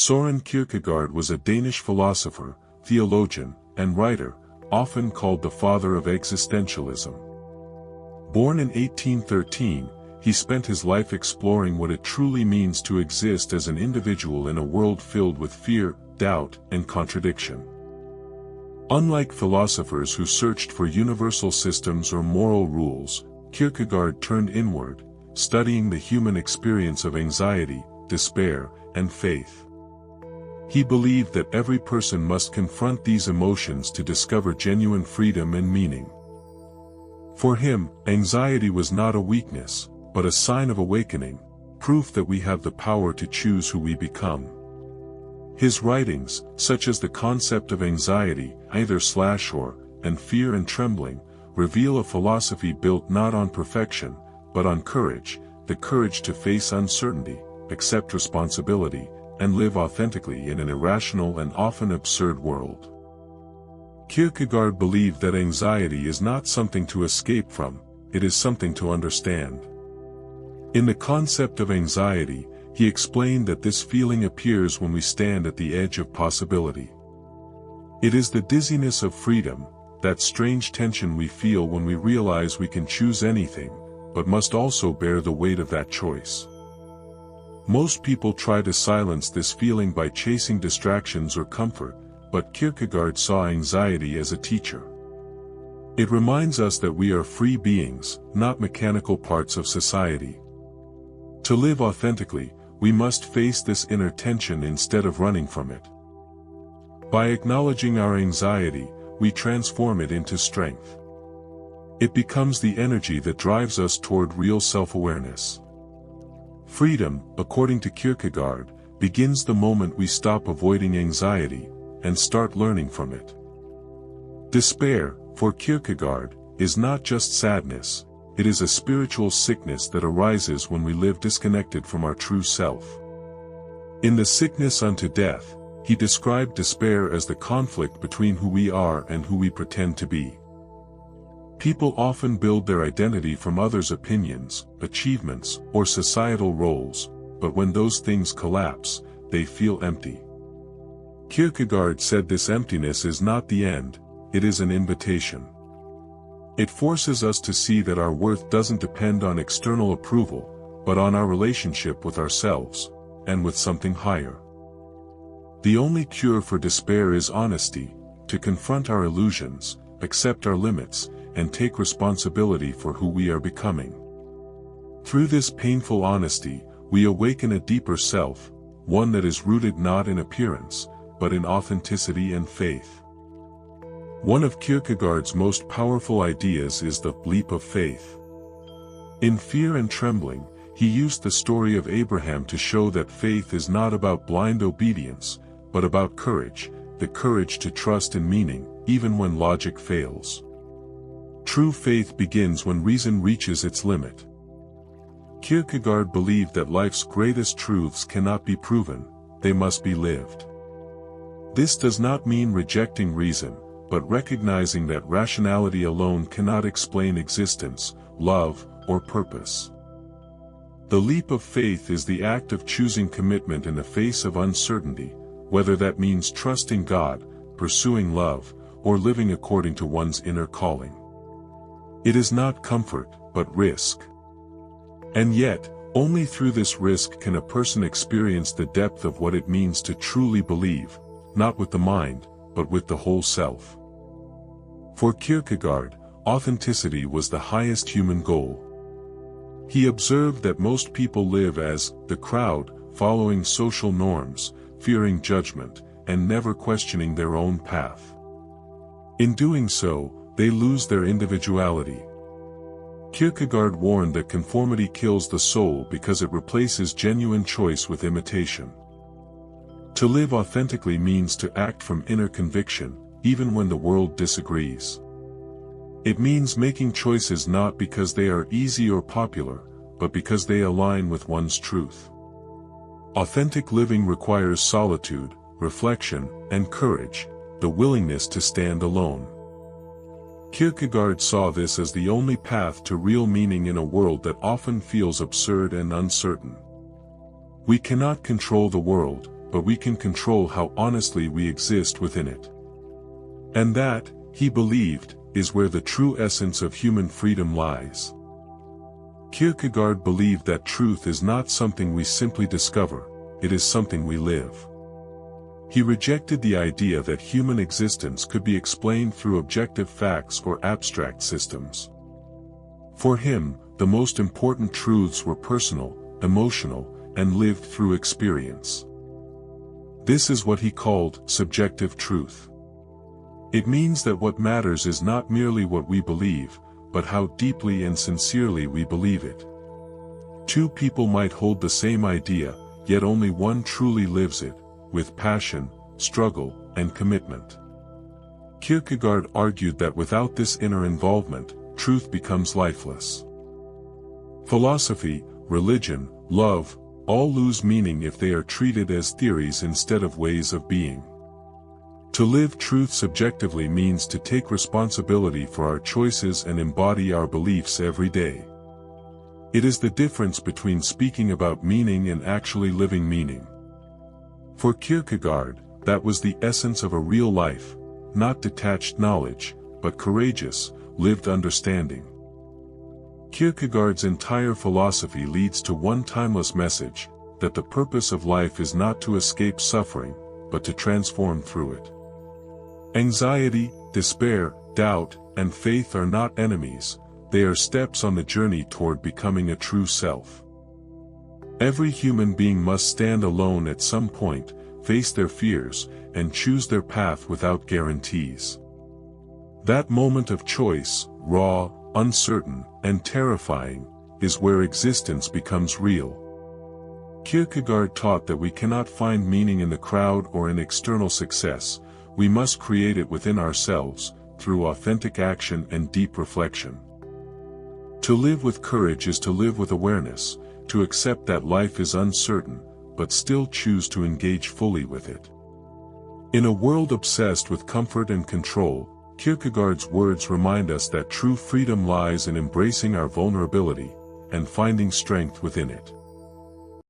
Soren Kierkegaard was a Danish philosopher, theologian, and writer, often called the father of existentialism. Born in 1813, he spent his life exploring what it truly means to exist as an individual in a world filled with fear, doubt, and contradiction. Unlike philosophers who searched for universal systems or moral rules, Kierkegaard turned inward, studying the human experience of anxiety, despair, and faith. He believed that every person must confront these emotions to discover genuine freedom and meaning. For him, anxiety was not a weakness, but a sign of awakening, proof that we have the power to choose who we become. His writings, such as The Concept of Anxiety, Either/or, and Fear and Trembling, reveal a philosophy built not on perfection, but on courage, the courage to face uncertainty, accept responsibility, and live authentically in an irrational and often absurd world. Kierkegaard believed that anxiety is not something to escape from, it is something to understand. In The Concept of Anxiety, he explained that this feeling appears when we stand at the edge of possibility. It is the dizziness of freedom, that strange tension we feel when we realize we can choose anything, but must also bear the weight of that choice. Most people try to silence this feeling by chasing distractions or comfort, but Kierkegaard saw anxiety as a teacher. It reminds us that we are free beings, not mechanical parts of society. To live authentically, we must face this inner tension instead of running from it. By acknowledging our anxiety, we transform it into strength. It becomes the energy that drives us toward real self-awareness. Freedom, according to Kierkegaard, begins the moment we stop avoiding anxiety and start learning from it. Despair, for Kierkegaard, is not just sadness, it is a spiritual sickness that arises when we live disconnected from our true self. In The Sickness Unto Death, he described despair as the conflict between who we are and who we pretend to be. People often build their identity from others' opinions, achievements, or societal roles, but when those things collapse, they feel empty. Kierkegaard said this emptiness is not the end, it is an invitation. It forces us to see that our worth doesn't depend on external approval, but on our relationship with ourselves, and with something higher. The only cure for despair is honesty, to confront our illusions, accept our limits, and take responsibility for who we are becoming. Through this painful honesty, we awaken a deeper self, one that is rooted not in appearance, but in authenticity and faith. One of Kierkegaard's most powerful ideas is the leap of faith. In Fear and Trembling, he used the story of Abraham to show that faith is not about blind obedience, but about courage, the courage to trust in meaning, even when logic fails. True faith begins when reason reaches its limit. Kierkegaard believed that life's greatest truths cannot be proven, they must be lived. This does not mean rejecting reason, but recognizing that rationality alone cannot explain existence, love, or purpose. The leap of faith is the act of choosing commitment in the face of uncertainty, whether that means trusting God, pursuing love, or living according to one's inner calling. It is not comfort, but risk. And yet, only through this risk can a person experience the depth of what it means to truly believe, not with the mind, but with the whole self. For Kierkegaard, authenticity was the highest human goal. He observed that most people live as the crowd, following social norms, fearing judgment, and never questioning their own path. In doing so, they lose their individuality. Kierkegaard warned that conformity kills the soul because it replaces genuine choice with imitation. To live authentically means to act from inner conviction, even when the world disagrees. It means making choices not because they are easy or popular, but because they align with one's truth. Authentic living requires solitude, reflection, and courage, the willingness to stand alone. Kierkegaard saw this as the only path to real meaning in a world that often feels absurd and uncertain. We cannot control the world, but we can control how honestly we exist within it. And that, he believed, is where the true essence of human freedom lies. Kierkegaard believed that truth is not something we simply discover, it is something we live. He rejected the idea that human existence could be explained through objective facts or abstract systems. For him, the most important truths were personal, emotional, and lived through experience. This is what he called subjective truth. It means that what matters is not merely what we believe, but how deeply and sincerely we believe it. Two people might hold the same idea, yet only one truly lives it, with passion, struggle, and commitment. Kierkegaard argued that without this inner involvement, truth becomes lifeless. Philosophy, religion, love, all lose meaning if they are treated as theories instead of ways of being. To live truth subjectively means to take responsibility for our choices and embody our beliefs every day. It is the difference between speaking about meaning and actually living meaning. For Kierkegaard, that was the essence of a real life, not detached knowledge, but courageous, lived understanding. Kierkegaard's entire philosophy leads to one timeless message, that the purpose of life is not to escape suffering, but to transform through it. Anxiety, despair, doubt, and faith are not enemies, they are steps on the journey toward becoming a true self. Every human being must stand alone at some point, face their fears, and choose their path without guarantees. That moment of choice, raw, uncertain, and terrifying, is where existence becomes real. Kierkegaard taught that we cannot find meaning in the crowd or in external success, we must create it within ourselves, through authentic action and deep reflection. To live with courage is to live with awareness, to accept that life is uncertain, but still choose to engage fully with it. In a world obsessed with comfort and control, Kierkegaard's words remind us that true freedom lies in embracing our vulnerability, and finding strength within it.